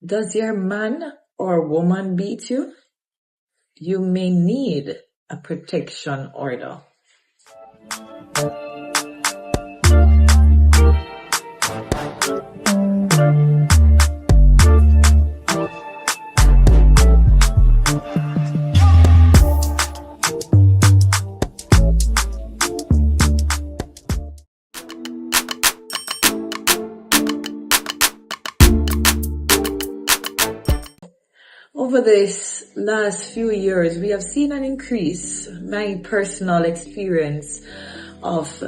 Does your man or woman beat you? You may need a protection order. Over this last few years, we have seen an increase, my personal experience, of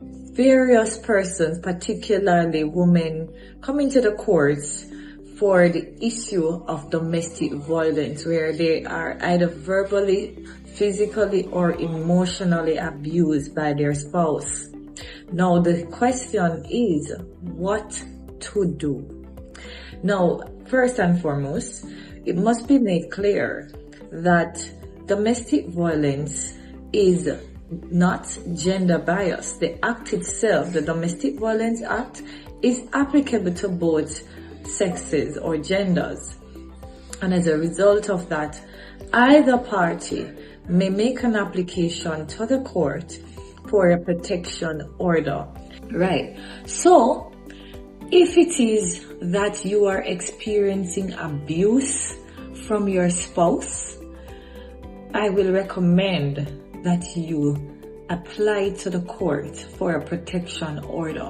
various persons, particularly women, coming to the courts for the issue of domestic violence, where they are either verbally, physically, or emotionally abused by their spouse. Now, the question is, what to do? Now, first and foremost, it must be made clear that domestic violence is not gender biased. The act itself, the Domestic Violence Act, is applicable to both sexes or genders. And as a result of that, either party may make an application to the court for a protection order. Right. So, if it is that you are experiencing abuse from your spouse, I will recommend that you apply to the court for a protection order,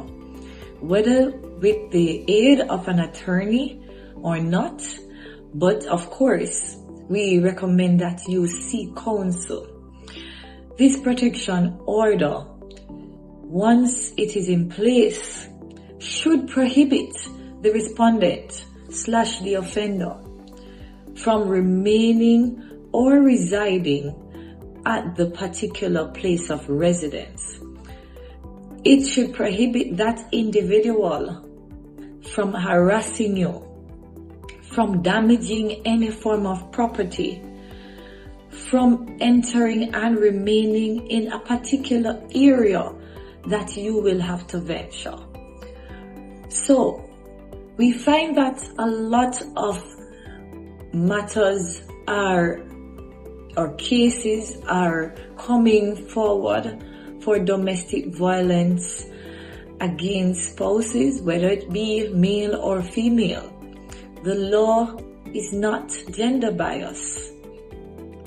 whether with the aid of an attorney or not. But of course, we recommend that you seek counsel. This protection order, once it is in place, should prohibit the respondent / the offender from remaining or residing at the particular place of residence. It should prohibit that individual from harassing you, from damaging any form of property, from entering and remaining in a particular area that you will have to venture. So, we find that a lot of matters or cases are coming forward for domestic violence against spouses, whether it be male or female. The law is not gender biased.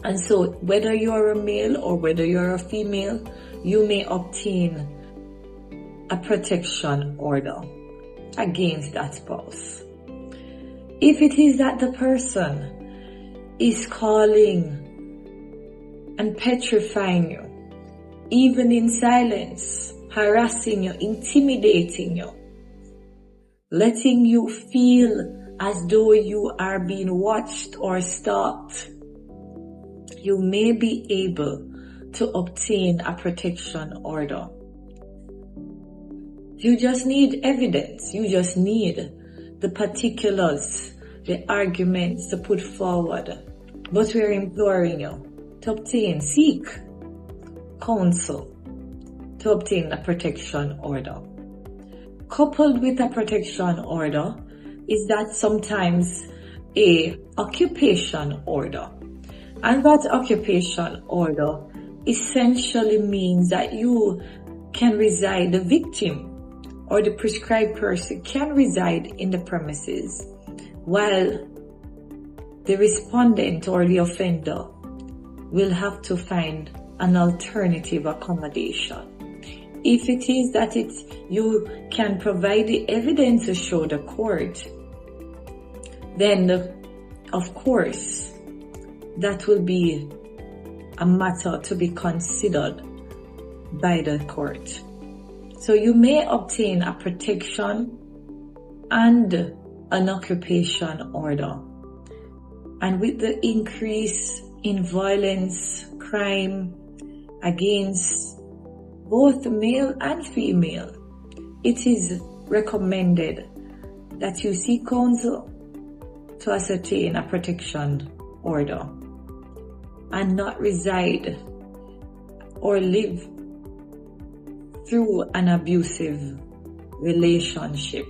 And so, whether you're a male or whether you're a female, you may obtain a protection order against that spouse. If it is that the person is calling and petrifying you, even in silence, harassing you, intimidating you, letting you feel as though you are being watched or stalked, you may be able to obtain a protection order. You just need evidence. You just need the particulars, the arguments to put forward. But we're imploring you to seek counsel to obtain a protection order. Coupled with a protection order is that sometimes a occupation order. And that occupation order essentially means that you can reside, the victim or the prescribed person can reside in the premises while the respondent or the offender will have to find an alternative accommodation. If it is that you can provide the evidence to show the court, then of course that will be a matter to be considered by the court. So you may obtain a protection and an occupation order. And with the increase in violence, crime against both male and female, it is recommended that you seek counsel to ascertain a protection order and not reside or live through an abusive relationship.